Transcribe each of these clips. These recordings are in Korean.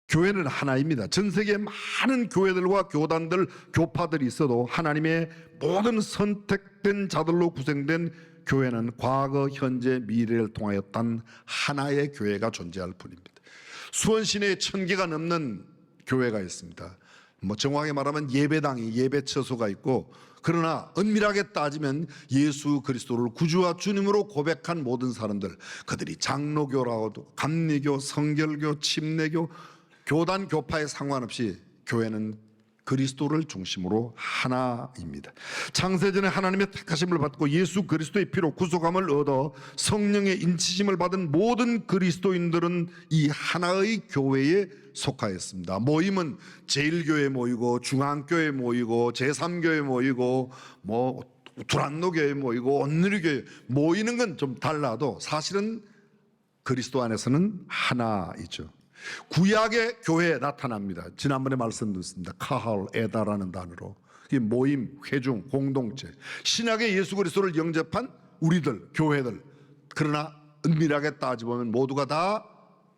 교회는 하나입니다. 전 세계에 많은 교회들과 교단들, 교파들이 있어도 하나님의 모든 선택된 자들로 구성된 교회는 과거, 현재, 미래를 통하여 단 하나의 교회가 존재할 뿐입니다. 수원 시내에 1000개가 넘는 교회가 있습니다. 정확하게 말하면 예배당이, 예배처소가 있고, 그러나 엄밀하게 따지면 예수 그리스도를 구주와 주님으로 고백한 모든 사람들, 그들이 장로교라고도 감리교, 성결교, 침례교, 교단 교파에 상관없이 교회는 그리스도를 중심으로 하나입니다. 창세전에 하나님의 택하심을 받고 예수 그리스도의 피로 구속함을 얻어 성령의 인치심을 받은 모든 그리스도인들은 이 하나의 교회에 속하였습니다. 모임은 제1교회 모이고 중앙교회 모이고 제3교회 모이고 두란노교회 모이고 온누리교회 모이는 건 좀 달라도 사실은 그리스도 안에서는 하나이죠. 구약의 교회에 나타납니다. 지난번에 말씀드렸습니다. 카할, 에다라는 단어로. 이 모임, 회중, 공동체. 신약의 예수 그리스도를 영접한 우리들, 교회들. 그러나 은밀하게 따져보면 모두가 다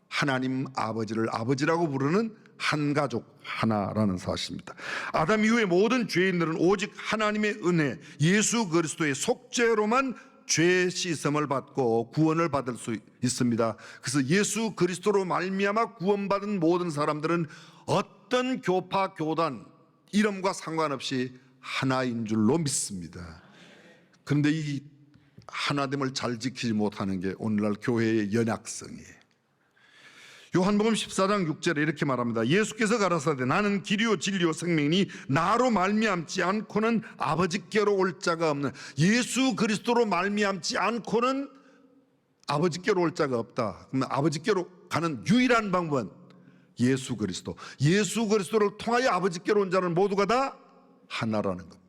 하나님 아버지를 아버지라고 부르는 한 가족 하나라는 사실입니다. 아담 이후의 모든 죄인들은 오직 하나님의 은혜, 예수 그리스도의 속죄로만 죄 씻음을 받고 구원을 받을 수 있습니다. 그래서 예수 그리스도로 말미암아 구원받은 모든 사람들은 어떤 교파, 교단, 이름과 상관없이 하나인 줄로 믿습니다. 그런데 이 하나됨을 잘 지키지 못하는 게 오늘날 교회의 연약성이에요. 요한복음 14장 6절에 이렇게 말합니다. 예수께서 가라사대 나는 길이요 진리요 생명이니 나로 말미암지 않고는 아버지께로 올 자가 없는, 예수 그리스도로 말미암지 않고는 아버지께로 올 자가 없다. 그러면 아버지께로 가는 유일한 방법은 예수 그리스도. 예수 그리스도를 통하여 아버지께로 온 자는 모두가 다 하나라는 겁니다.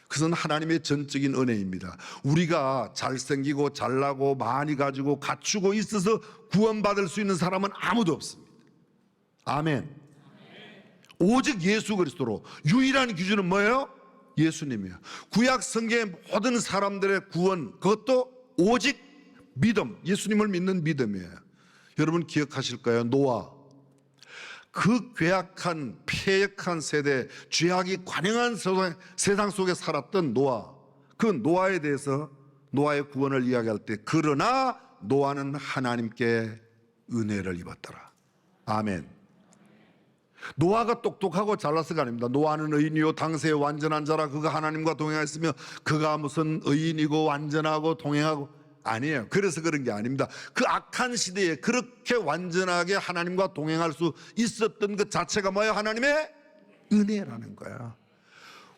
그것은 하나님의 전적인 은혜입니다. 우리가 잘생기고 잘나고 많이 가지고 갖추고 있어서 구원받을 수 있는 사람은 아무도 없습니다. 아멘. 오직 예수 그리스도로. 유일한 기준은 뭐예요? 예수님이에요. 구약 성경의 모든 사람들의 구원, 그것도 오직 믿음, 예수님을 믿는 믿음이에요. 여러분 기억하실까요? 노아. 그 괴악한 폐역한 세대, 죄악이 관영한 세상 속에 살았던 노아, 그 노아에 대해서 노아의 구원을 이야기할 때 그러나 노아는 하나님께 은혜를 입었더라. 아멘. 노아가 똑똑하고 잘나서가 아닙니다. 노아는 의인이요 당세의 완전한 자라 그가 하나님과 동행하였으며 그가 무슨 의인이고 완전하고 동행하고 아니에요. 그래서 그런 게 아닙니다. 그 악한 시대에 그렇게 완전하게 하나님과 동행할 수 있었던 것 자체가 뭐예요? 하나님의 은혜라는 거야.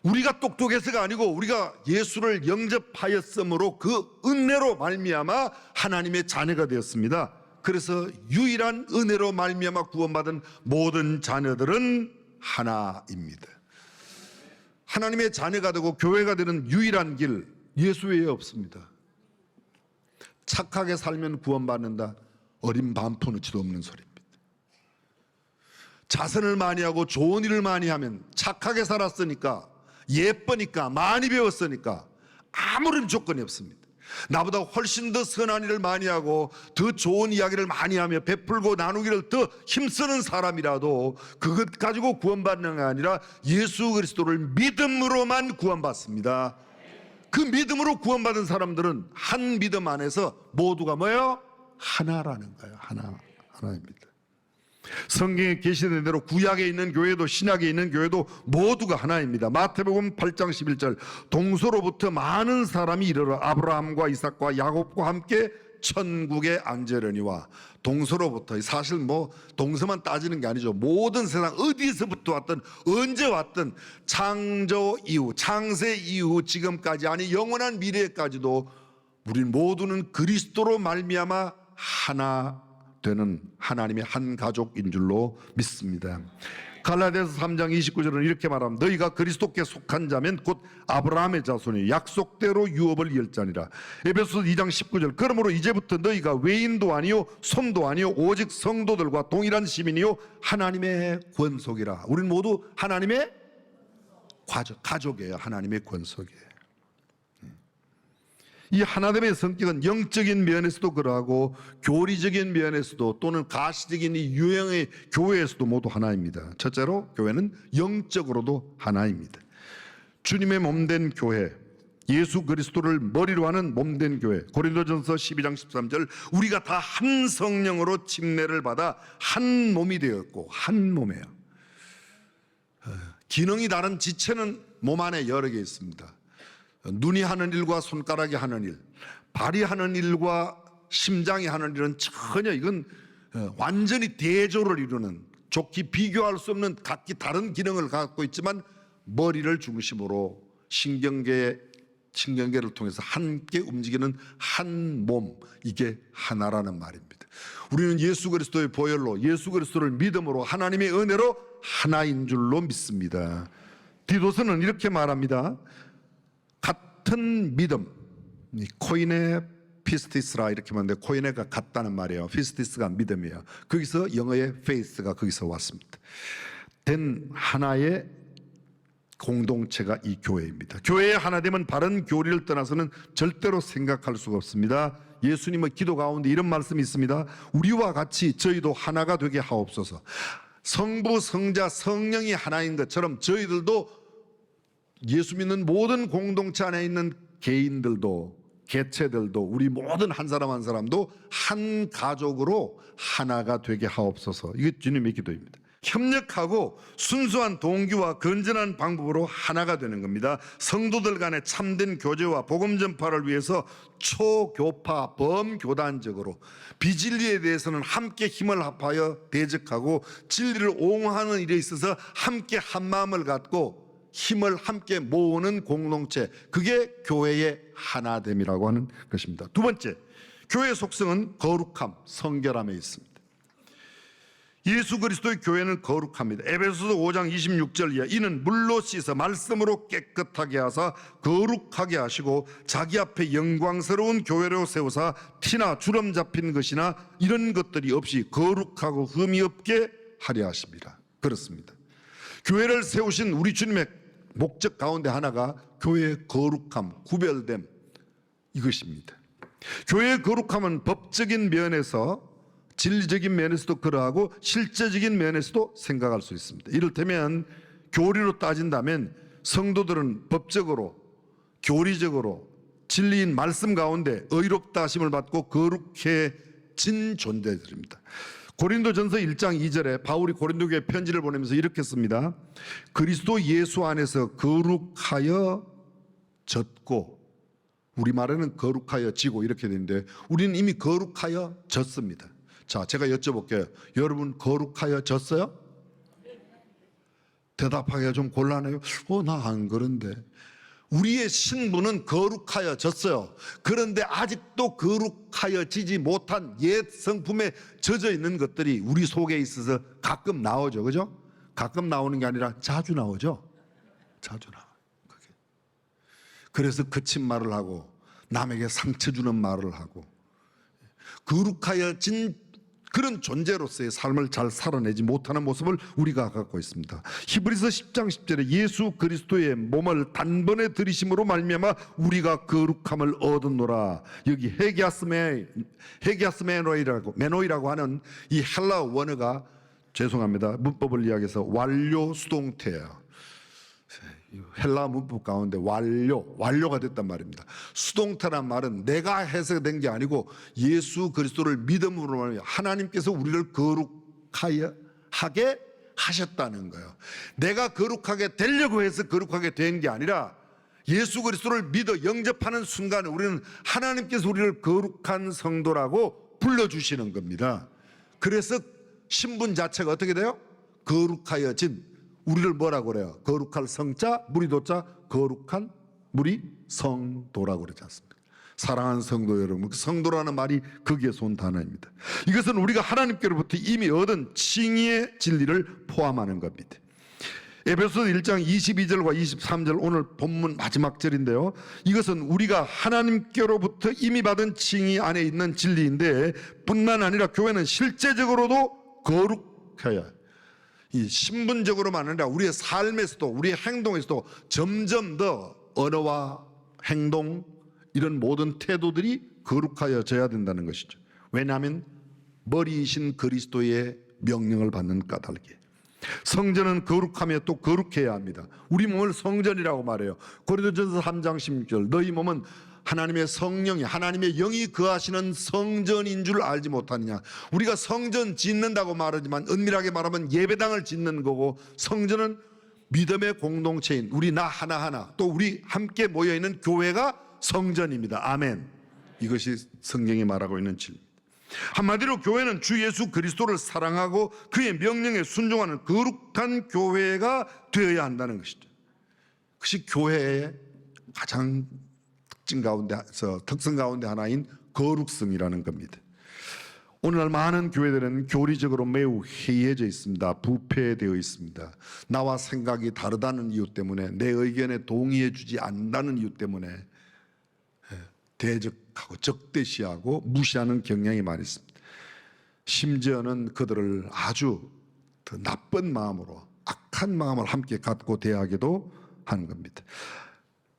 우리가 똑똑해서가 아니고 우리가 예수를 영접하였으므로 그 은혜로 말미암아 하나님의 자녀가 되었습니다. 그래서 유일한 은혜로 말미암아 구원받은 모든 자녀들은 하나입니다. 하나님의 자녀가 되고 교회가 되는 유일한 길, 예수 외에 없습니다. 착하게 살면 구원받는다. 어린 반푼어치도 없는 소리입니다. 자선을 많이 하고 좋은 일을 많이 하면, 착하게 살았으니까, 예쁘니까, 많이 배웠으니까 아무런 조건이 없습니다. 나보다 훨씬 더 선한 일을 많이 하고 더 좋은 이야기를 많이 하며 베풀고 나누기를 더 힘쓰는 사람이라도 그것 가지고 구원받는 게 아니라 예수 그리스도를 믿음으로만 구원받습니다. 그 믿음으로 구원받은 사람들은 한 믿음 안에서 모두가 뭐예요? 하나라는 거예요. 하나입니다. 성경에 계시된 대로 구약에 있는 교회도 신약에 있는 교회도 모두가 하나입니다. 마태복음 8장 11절 동서로부터 많은 사람이 이르러 아브라함과 이삭과 야곱과 함께 천국에 앉으려니와. 동서로부터, 사실 동서만 따지는 게 아니죠. 모든 세상 어디서부터 왔든 언제 왔든 창조 이후, 창세 이후 지금까지, 아니 영원한 미래까지도 우리 모두는 그리스도로 말미암아 하나 되는 하나님의 한 가족인 줄로 믿습니다. 갈라디아서 3장 29절은 이렇게 말합니다. 너희가 그리스도께 속한 자면 곧 아브라함의 자손이 약속대로 유업을 이을 자니라. 에베소서 2장 19절 그러므로 이제부터 너희가 외인도 아니요 손도 아니요 오직 성도들과 동일한 시민이요 하나님의 권속이라. 우리는 모두 하나님의 가족이에요. 하나님의 권속이에요. 이 하나됨의 성격은 영적인 면에서도 그러하고 교리적인 면에서도 또는 가시적인 이 유형의 교회에서도 모두 하나입니다. 첫째로 교회는 영적으로도 하나입니다. 주님의 몸된 교회, 예수 그리스도를 머리로 하는 몸된 교회. 고린도전서 12장 13절, 우리가 다 한 성령으로 침례를 받아 한 몸이 되었고, 한 몸이에요. 기능이 다른 지체는 몸 안에 여러 개 있습니다. 눈이 하는 일과 손가락이 하는 일, 발이 하는 일과 심장이 하는 일은 전혀, 이건 완전히 대조를 이루는, 좋게 비교할 수 없는 각기 다른 기능을 갖고 있지만 머리를 중심으로 신경계를 통해서 함께 움직이는 한 몸, 이게 하나라는 말입니다. 우리는 예수 그리스도의 보혈로, 예수 그리스도를 믿음으로, 하나님의 은혜로 하나인 줄로 믿습니다. 디도서는 이렇게 말합니다. 같은 믿음, 코이네 피스티스라 이렇게 말하는데, 코이네가 같다는 말이에요. 피스티스가 믿음이에요. 거기서 영어의 faith가 거기서 왔습니다. 된 하나의 공동체가 이 교회입니다. 교회의 하나됨은 바른 교리를 떠나서는 절대로 생각할 수가 없습니다. 예수님의 기도 가운데 이런 말씀이 있습니다. 우리와 같이 저희도 하나가 되게 하옵소서. 성부, 성자, 성령이 하나인 것처럼 저희들도, 예수 믿는 모든 공동체 안에 있는 개인들도, 개체들도, 우리 모든 한 사람 한 사람도 한 가족으로 하나가 되게 하옵소서. 이게 주님의 기도입니다. 협력하고 순수한 동기와 건전한 방법으로 하나가 되는 겁니다. 성도들 간의 참된 교제와 복음 전파를 위해서 초교파 범교단적으로, 비진리에 대해서는 함께 힘을 합하여 대적하고, 진리를 옹호하는 일에 있어서 함께 한 마음을 갖고 힘을 함께 모으는 공동체, 그게 교회의 하나됨이라고 하는 것입니다. 두 번째, 교회의 속성은 거룩함, 성결함에 있습니다. 예수 그리스도의 교회는 거룩합니다. 에베소서 5장 26절 이하, 이는 물로 씻어 말씀으로 깨끗하게 하사 거룩하게 하시고 자기 앞에 영광스러운 교회로 세우사 티나 주름 잡힌 것이나 이런 것들이 없이 거룩하고 흠이 없게 하려 하십니다. 그렇습니다. 교회를 세우신 우리 주님의 목적 가운데 하나가 교회의 거룩함, 구별됨, 이것입니다. 교회의 거룩함은 법적인 면에서, 진리적인 면에서도 그러하고 실제적인 면에서도 생각할 수 있습니다. 이를테면 교리로 따진다면 성도들은 법적으로, 교리적으로 진리인 말씀 가운데 의롭다 하심을 받고 거룩해진 존재들입니다. 고린도전서 1장 2절에 바울이 고린도교회 편지를 보내면서 이렇게 씁니다. 그리스도 예수 안에서 거룩하여 졌고, 우리말에는 거룩하여 지고 이렇게 되는데 우리는 이미 거룩하여 졌습니다. 자, 제가 여쭤볼게요. 여러분 거룩하여 졌어요? 대답하기가 좀 곤란해요. 나 안 그런데. 우리의 신분은 거룩하여 졌어요. 그런데 아직도 거룩하여지지 못한 옛 성품에 젖어 있는 것들이 우리 속에 있어서 가끔 나오죠. 그죠? 가끔 나오는 게 아니라 자주 나오죠. 자주 나와요. 그래서 거친 말을 하고 남에게 상처 주는 말을 하고, 거룩하여진 그런 존재로서의 삶을 잘 살아내지 못하는 모습을 우리가 갖고 있습니다. 히브리서 10장 10절에 예수 그리스도의 몸을 단번에 들이심으로 말미암아 우리가 거룩함을 얻었노라. 여기 메노이라고 하는 이 헬라 원어가, 죄송합니다, 문법을 이야기해서 완료 수동태예요. 헬라 문법 가운데 완료가 됐단 말입니다. 수동태란 말은 내가 해석된 게 아니고 예수 그리스도를 믿음으로 말하면 하나님께서 우리를 거룩하게 하셨다는 거예요. 내가 거룩하게 되려고 해서 거룩하게 된 게 아니라 예수 그리스도를 믿어 영접하는 순간에 우리는 하나님께서 우리를 거룩한 성도라고 불러주시는 겁니다. 그래서 신분 자체가 어떻게 돼요? 거룩하여진, 우리를 뭐라고 그래요? 거룩할 성자, 무리도자, 거룩한 무리 성도라고 그러지 않습니까? 사랑하는 성도 여러분, 성도라는 말이 거기에서 온 단어입니다. 이것은 우리가 하나님께로부터 이미 얻은 칭의의 진리를 포함하는 겁니다. 에베소서 1장 22절과 23절, 오늘 본문 마지막 절인데요, 이것은 우리가 하나님께로부터 이미 받은 칭의 안에 있는 진리인데, 뿐만 아니라 교회는 실제적으로도 거룩해야 해요. 이 신분적으로만 아니라 우리의 삶에서도, 우리의 행동에서도 점점 더 언어와 행동, 이런 모든 태도들이 거룩하여져야 된다는 것이죠. 왜냐하면 머리이신 그리스도의 명령을 받는 까닭이에요. 성전은 거룩하며 또 거룩해야 합니다. 우리 몸을 성전이라고 말해요. 고린도전서 3장 16절 너희 몸은 하나님의 성령이 하나님의 영이 거하시는 성전인 줄 알지 못하느냐. 우리가 성전 짓는다고 말하지만 엄밀하게 말하면 예배당을 짓는 거고, 성전은 믿음의 공동체인 우리 나 하나하나 또 우리 함께 모여있는 교회가 성전입니다. 아멘. 이것이 성경이 말하고 있는 진리입니다. 한마디로 교회는 주 예수 그리스도를 사랑하고 그의 명령에 순종하는 거룩한 교회가 되어야 한다는 것이죠. 그것이 교회의 가장 특성 가운데 하나인 거룩성이라는 겁니다. 오늘날 많은 교회들은 교리적으로 매우 해이해져 있습니다. 부패되어 있습니다. 나와 생각이 다르다는 이유 때문에, 내 의견에 동의해 주지 않는다는 이유 때문에 대적하고 적대시하고 무시하는 경향이 많이 있습니다. 심지어는 그들을 아주 더 나쁜 마음으로, 악한 마음을 함께 갖고 대하기도 하는 겁니다.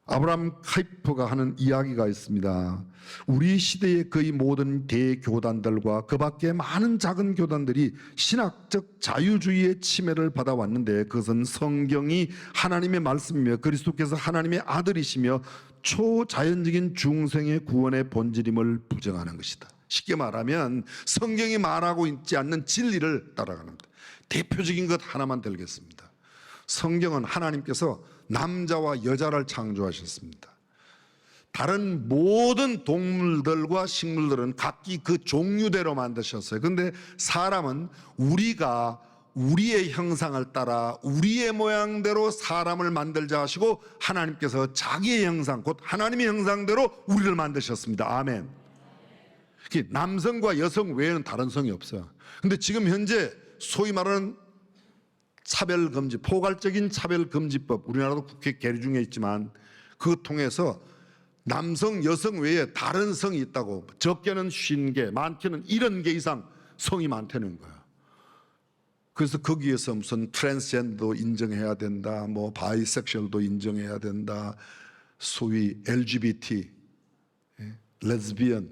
아브라함 카이퍼가 하는 이야기가 있습니다. 우리 시대의 거의 모든 대교단들과 그 밖에 많은 작은 교단들이 신학적 자유주의의 침해를 받아왔는데, 그것은 성경이 하나님의 말씀이며 그리스도께서 하나님의 아들이시며 초자연적인 중생의 구원의 본질임을 부정하는 것이다. 쉽게 말하면 성경이 말하고 있지 않는 진리를 따라가는 겁니다. 대표적인 것 하나만 들겠습니다. 성경은 하나님께서 남자와 여자를 창조하셨습니다. 다른 모든 동물들과 식물들은 각기 그 종류대로 만드셨어요. 그런데 사람은 우리가 우리의 형상을 따라 우리의 모양대로 사람을 만들자 하시고, 하나님께서 자기의 형상, 곧 하나님의 형상대로 우리를 만드셨습니다. 아멘. 남성과 여성 외에는 다른 성이 없어요. 근데 지금 현재 소위 말하는 차별금지, 포괄적인 차별금지법, 우리나라도 국회 계류 중에 있지만 그거 통해서 남성, 여성 외에 다른 성이 있다고, 적게는 50개, 많게는 70개 이상 성이 많다는 거예요. 그래서 거기에서 무슨 트랜스젠더도 인정해야 된다, 뭐 바이섹슈얼도 인정해야 된다, 소위 LGBT, 레즈비언,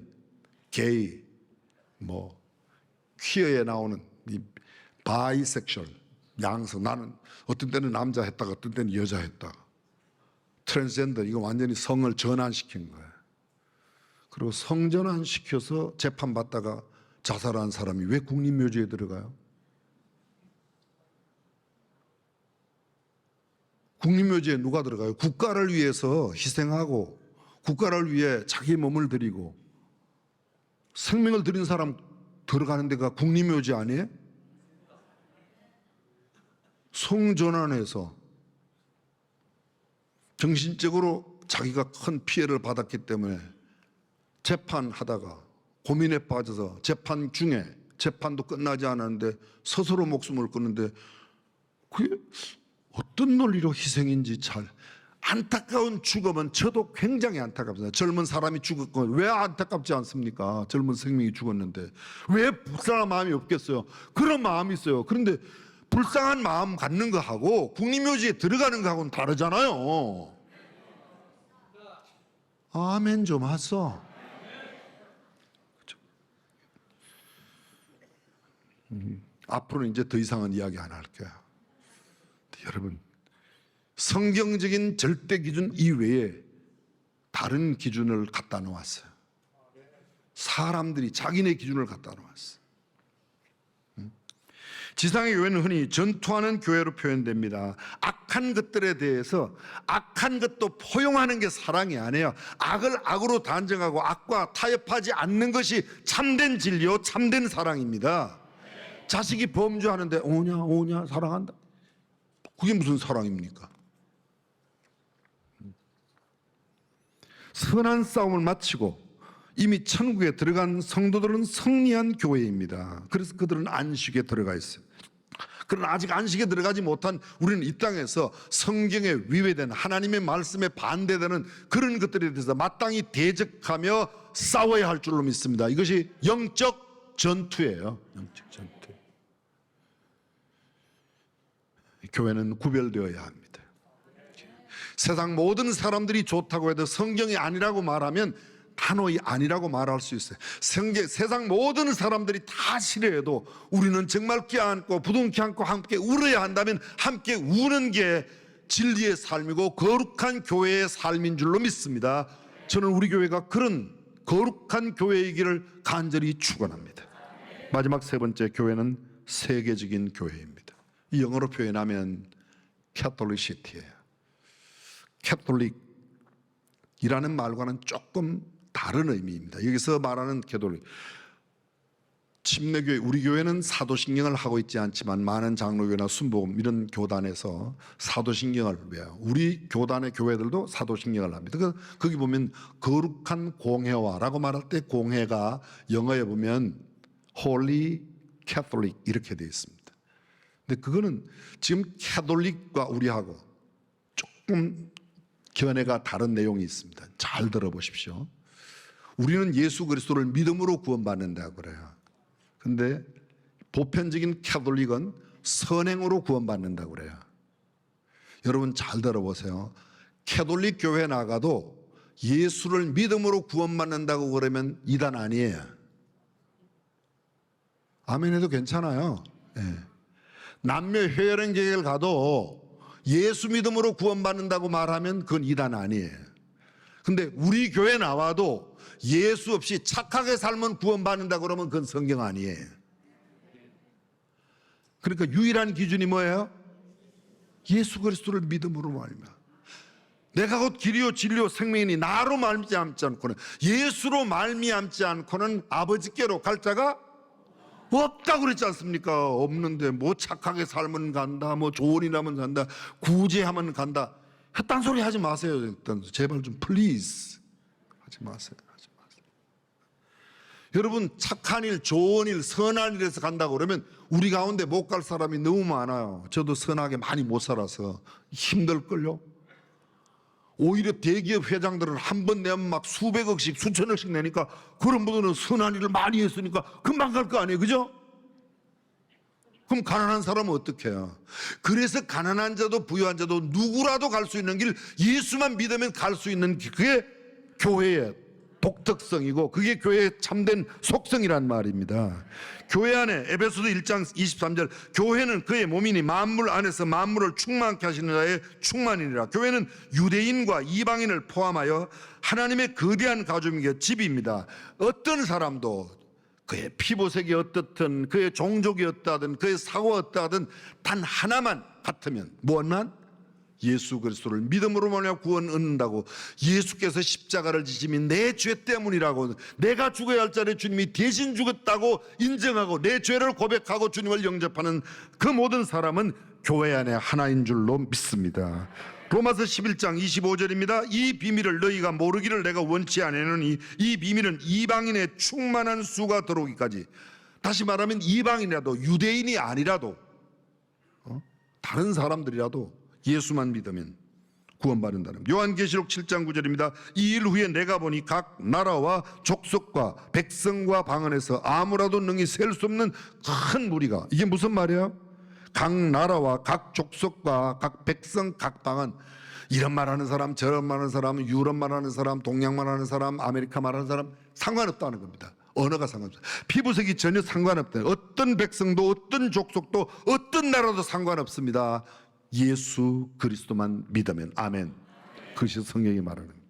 게이, 뭐 퀴어에 나오는 이 바이섹슈얼, 양성, 나는 어떤 때는 남자 했다가 어떤 때는 여자 했다가, 트랜스젠더, 이거 완전히 성을 전환시킨 거예요. 그리고 성전환시켜서 재판받다가 자살한 사람이 왜 국립묘지에 들어가요? 국립묘지에 누가 들어가요? 국가를 위해서 희생하고 국가를 위해 자기 몸을 드리고 생명을 드린 사람 들어가는 데가 국립묘지 아니에요? 성전환해서 정신적으로 자기가 큰 피해를 받았기 때문에 재판하다가 고민에 빠져서 재판 중에, 재판도 끝나지 않았는데 스스로 목숨을 끊는데, 그게 어떤 논리로 희생인지 잘, 안타까운 죽음은 저도 굉장히 안타깝습니다. 젊은 사람이 죽었고 왜 안타깝지 않습니까? 젊은 생명이 죽었는데 왜 불쌍한 마음이 없겠어요? 그런 마음이 있어요. 그런데 불쌍한 마음 갖는 거하고 국립묘지에 들어가는 거하고는 다르잖아요. 아멘 좀 하소. 앞으로는 이제 더 이상은 이야기 안 할게요. 여러분, 성경적인 절대 기준 이외에 다른 기준을 갖다 놓았어요. 사람들이 자기네 기준을 갖다 놓았어요. 지상의 교회는 흔히 전투하는 교회로 표현됩니다. 악한 것들에 대해서 악한 것도 포용하는 게 사랑이 아니에요. 악을 악으로 단정하고 악과 타협하지 않는 것이 참된 진리요, 참된 사랑입니다. 자식이 범죄하는데 오냐 사랑한다. 그게 무슨 사랑입니까? 선한 싸움을 마치고 이미 천국에 들어간 성도들은 승리한 교회입니다. 그래서 그들은 안식에 들어가 있어요. 그러나 아직 안식에 들어가지 못한 우리는 이 땅에서 성경에 위배된, 하나님의 말씀에 반대되는 그런 것들에 대해서 마땅히 대적하며 싸워야 할 줄로 믿습니다. 이것이 영적 전투예요. 영적 전투. 교회는 구별되어야 합니다. 세상 모든 사람들이 좋다고 해도 성경이 아니라고 말하면 단호히 아니라고 말할 수 있어요. 세상 모든 사람들이 다 싫어해도 우리는 정말 껴안고 부둥켜 안고 함께 울어야 한다면 함께 우는 게 진리의 삶이고 거룩한 교회의 삶인 줄로 믿습니다. 저는 우리 교회가 그런 거룩한 교회이기를 간절히 축원합니다. 마지막 세 번째, 교회는 세계적인 교회입니다. 이 영어로 표현하면 캐톨릭시티예요. 캐톨릭이라는 말과는 조금 다른 의미입니다. 여기서 말하는 캐톨릭, 침례교회, 우리 교회는 사도신경을 하고 있지 않지만 많은 장로교회나 순복음 이런 교단에서 사도신경을 외워요. 우리 교단의 교회들도 사도신경을 합니다. 거기 보면 거룩한 공회화라고 말할 때 공회가 영어에 보면 Holy Catholic 이렇게 되어 있습니다. 근데 그거는 지금 캐톨릭과 우리하고 조금 견해가 다른 내용이 있습니다. 잘 들어보십시오. 우리는 예수 그리스도를 믿음으로 구원받는다고 그래요. 근데 보편적인 캐톨릭은 선행으로 구원받는다고 그래요. 여러분 잘 들어보세요. 캐톨릭 교회 나가도 예수를 믿음으로 구원받는다고 그러면 이단 아니에요. 아멘 해도 괜찮아요. 네. 남녀 회원교회를 가도 예수 믿음으로 구원받는다고 말하면 그건 이단 아니에요. 근데 우리 교회 나와도 예수 없이 착하게 살면 구원받는다고 그러면 그건 성경 아니에요. 그러니까 유일한 기준이 뭐예요? 예수 그리스도를 믿음으로 말미암아. 내가 곧 길이요 진리요 생명이니 나로 말미암지 않고는, 예수로 말미암지 않고는 아버지께로 갈 자가 없다고 그랬지 않습니까? 없는데 뭐 착하게 살면 간다, 뭐 좋은 일 하면 간다, 구제하면 간다. 딴 소리 하지 마세요. 제발 좀 플리즈 하지 마세요. 여러분 착한 일, 좋은 일, 선한 일에서 간다고 그러면 우리 가운데 못 갈 사람이 너무 많아요. 저도 선하게 많이 못 살아서 힘들걸요. 오히려 대기업 회장들은 한 번 내면 막 수백억씩 수천억씩 내니까 그런 분들은 선한 일을 많이 했으니까 금방 갈 거 아니에요, 그죠? 그럼 가난한 사람은 어떻게 해요? 그래서 가난한 자도 부유한 자도 누구라도 갈 수 있는 길, 예수만 믿으면 갈 수 있는 길, 그게 교회의 독특성이고 그게 교회의 참된 속성이란 말입니다. 교회 안에 에베소서 1장 23절, 교회는 그의 몸이니 만물 안에서 만물을 충만케 하시는 자의 충만이니라. 교회는 유대인과 이방인을 포함하여 하나님의 거대한 가족이며 집입니다. 어떤 사람도 그의 피부색이 어떻든 그의 종족이 어떠하든 그의 사고가 어떠하든 단 하나만 같으면, 무엇만? 예수 그리스도를 믿음으로 말미암아 구원 얻는다고. 예수께서 십자가를 지심이 내 죄 때문이라고, 내가 죽어야 할 자리에 주님이 대신 죽었다고 인정하고 내 죄를 고백하고 주님을 영접하는 그 모든 사람은 교회 안에 하나인 줄로 믿습니다. 로마서 11장 25절입니다. 이 비밀을 너희가 모르기를 내가 원치 아니하노니 이 비밀은 이방인의 충만한 수가 들어오기까지. 다시 말하면 이방인이라도 유대인이 아니라도 다른 사람들이라도 예수만 믿으면 구원받는다는. 요한계시록 7장 9절입니다. 이 일 후에 내가 보니 각 나라와 족속과 백성과 방언에서 아무라도 능히 셀 수 없는 큰 무리가. 이게 무슨 말이에요? 각 나라와 각 족속과 각 백성 각 방언. 이런 말하는 사람, 저런 말하는 사람, 유럽 말하는 사람, 동양 말하는 사람, 아메리카 말하는 사람 상관없다는 겁니다. 언어가 상관없어요. 피부색이 전혀 상관없다. 어떤 백성도 어떤 족속도 어떤 나라도 상관없습니다. 예수 그리스도만 믿으면. 아멘. 그것이 성경이 말하는 겁니다.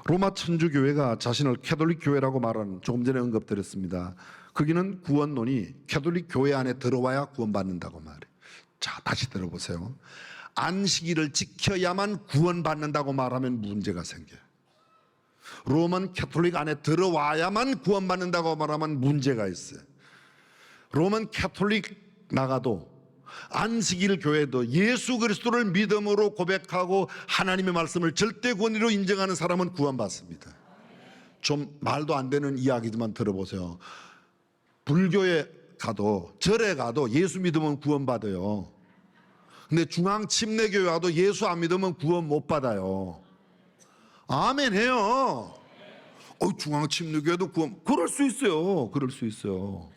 로마 천주교회가 자신을 캐톨릭 교회라고 말하는, 조금 전에 언급드렸습니다. 거기는 구원론이 캐톨릭 교회 안에 들어와야 구원받는다고 말해요. 자, 다시 들어보세요. 안식일을 지켜야만 구원받는다고 말하면 문제가 생겨요. 로만 캐톨릭 안에 들어와야만 구원받는다고 말하면 문제가 있어요. 로만 캐톨릭 나가도 안식일 교회도 예수 그리스도를 믿음으로 고백하고 하나님의 말씀을 절대 권위로 인정하는 사람은 구원받습니다. 좀 말도 안 되는 이야기지만 들어보세요. 불교에 가도 절에 가도 예수 믿으면 구원받아요. 근데 중앙 침례교회 와도 예수 안 믿으면 구원 못 받아요. 아멘 해요. 중앙 침례교회도 구원, 그럴 수 있어요. 그럴 수 있어요.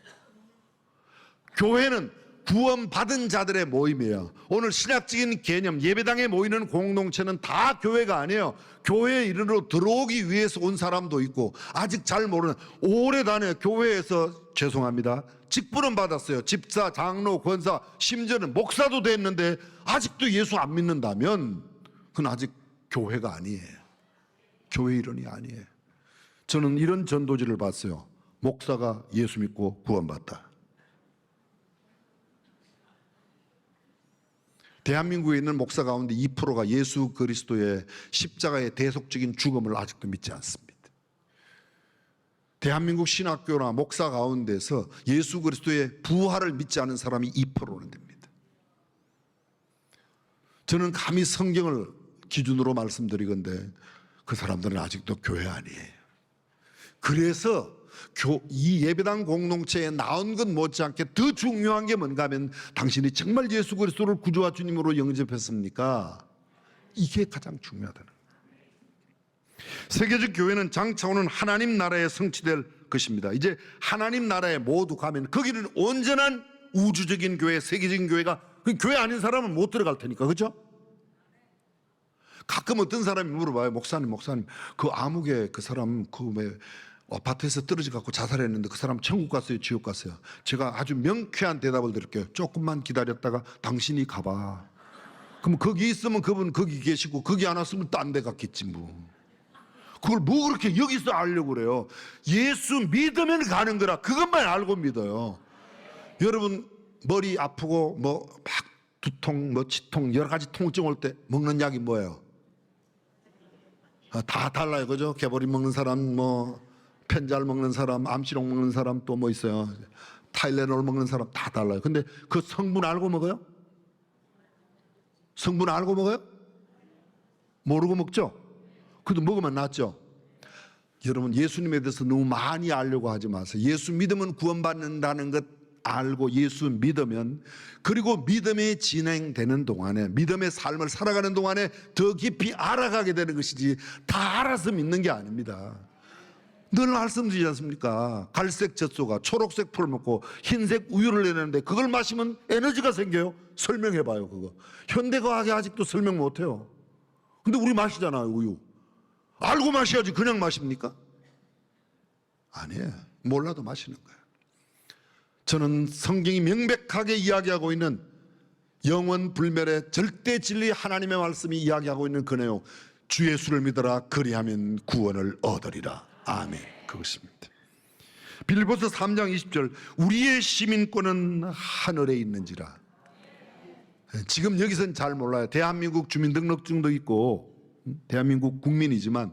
교회는 구원받은 자들의 모임이에요. 오늘 신학적인 개념, 예배당에 모이는 공동체는 다 교회가 아니에요. 교회에 이르러 들어오기 위해서 온 사람도 있고, 아직 잘 모르는, 오래 다녀 교회에서, 죄송합니다, 직분은 받았어요. 집사, 장로, 권사, 심지어는 목사도 됐는데 아직도 예수 안 믿는다면 그건 아직 교회가 아니에요. 교회 일원이 아니에요. 저는 이런 전도지를 봤어요. 목사가 예수 믿고 구원받다. 대한민국에 있는 목사 가운데 2%가 예수 그리스도의 십자가의 대속적인 죽음을 아직도 믿지 않습니다. 대한민국 신학교나 목사 가운데서 예수 그리스도의 부활을 믿지 않은 사람이 2%는 됩니다. 저는 감히 성경을 기준으로 말씀드리건데 그 사람들은 아직도 교회 아니에요. 그래서 이 예배당 공동체에 나온 것 못지않게 더 중요한 게 뭔가 하면, 당신이 정말 예수 그리스도를 구주와 주님으로 영접했습니까? 이게 가장 중요하다는 거예요. 세계적 교회는 장차 오는 하나님 나라에 성취될 것입니다. 이제 하나님 나라에 모두 가면 거기는 온전한 우주적인 교회, 세계적인 교회가, 그 교회 아닌 사람은 못 들어갈 테니까, 그렇죠? 가끔 어떤 사람이 물어봐요. 목사님 그 암흑에 그 사람 그 왜 아파트에서 떨어져 갖고 자살했는데 그 사람 천국 갔어요, 지옥 갔어요? 제가 아주 명쾌한 대답을 드릴게요. 조금만 기다렸다가 당신이 가봐. 그럼 거기 있으면 그분 거기 계시고, 거기 안 왔으면 딴 데 갔겠지 뭐. 그걸 뭐 그렇게 여기서 알려고 그래요? 예수 믿으면 가는 거라, 그것만 알고 믿어요. 여러분 머리 아프고 뭐 막 두통, 뭐 치통, 여러 가지 통증 올 때 먹는 약이 뭐예요? 다 달라요, 그죠? 개보리 먹는 사람, 뭐 편잘 먹는 사람, 암시록 먹는 사람, 또 뭐 있어요? 타일레놀 먹는 사람 다 달라요. 근데 그 성분 알고 먹어요? 성분 알고 먹어요? 모르고 먹죠? 그래도 먹으면 낫죠? 여러분 예수님에 대해서 너무 많이 알려고 하지 마세요. 예수 믿으면 구원받는다는 것 알고 예수 믿으면, 그리고 믿음이 진행되는 동안에, 믿음의 삶을 살아가는 동안에 더 깊이 알아가게 되는 것이지, 다 알아서 믿는 게 아닙니다. 늘 말씀드리지 않습니까? 갈색 젖소가 초록색 풀 먹고 흰색 우유를 내는데 그걸 마시면 에너지가 생겨요? 설명해봐요. 그거 현대과학이 아직도 설명 못해요. 근데 우리 마시잖아요, 우유. 알고 마셔야지 그냥 마십니까? 아니에요. 몰라도 마시는 거예요. 저는 성경이 명백하게 이야기하고 있는 영원 불멸의 절대 진리 하나님의 말씀이 이야기하고 있는 그 내용, 주 예수를 믿어라 그리하면 구원을 얻으리라. 아멘. 그것입니다. 빌립보서 3장 20절, 우리의 시민권은 하늘에 있는지라. 지금 여기서는 잘 몰라요. 대한민국 주민등록증도 있고 대한민국 국민이지만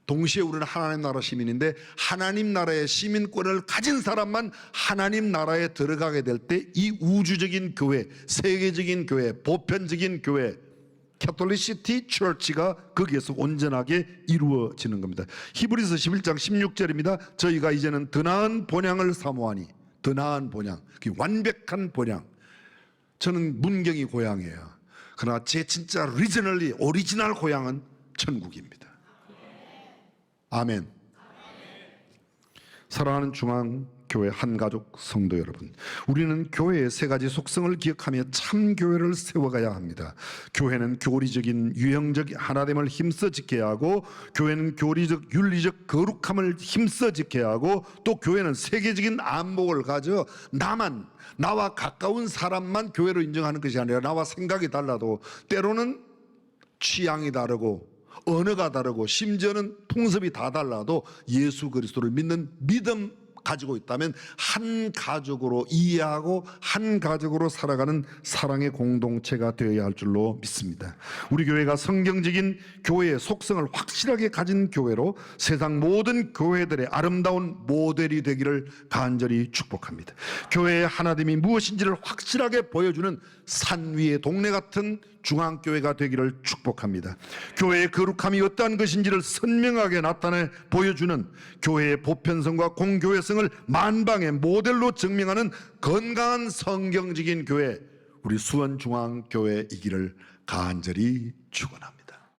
동시에 우리는 하나님 나라 시민인데, 하나님 나라의 시민권을 가진 사람만 하나님 나라에 들어가게 될 때 이 우주적인 교회, 세계적인 교회, 보편적인 교회, 캐톨리시티 처치가 거기에서 온전하게 이루어지는 겁니다. 히브리서 11장 16절입니다. 저희가 이제는 더 나은 본향을 사모하니, 더 나은 본향, 완벽한 본향. 저는 문경이 고향이에요. 그러나 제 진짜 리저널리 오리지널 고향은 천국입니다. 아멘. 사랑하는 중앙교회 한가족 성도 여러분, 우리는 교회의 세 가지 속성을 기억하며 참 교회를 세워가야 합니다. 교회는 교리적인 유형적 하나됨을 힘써 지켜야 하고, 교회는 교리적 윤리적 거룩함을 힘써 지켜야 하고, 또 교회는 세계적인 안목을 가져 나와 가까운 사람만 교회로 인정하는 것이 아니라, 나와 생각이 달라도 때로는 취향이 다르고 언어가 다르고 심지어는 풍습이 다 달라도 예수 그리스도를 믿는 믿음 가지고 있다면 한 가족으로 이해하고 한 가족으로 살아가는 사랑의 공동체가 되어야 할 줄로 믿습니다. 우리 교회가 성경적인 교회의 속성을 확실하게 가진 교회로 세상 모든 교회들의 아름다운 모델이 되기를 간절히 축복합니다. 교회의 하나됨이 무엇인지를 확실하게 보여주는 산 위의 동네 같은 중앙교회가 되기를 축복합니다. 교회의 거룩함이 어떠한 것인지를 선명하게 나타내 보여주는, 교회의 보편성과 공교회성을 만방의 모델로 증명하는 건강한 성경적인 교회, 우리 수원중앙교회이기를 간절히 축원합니다.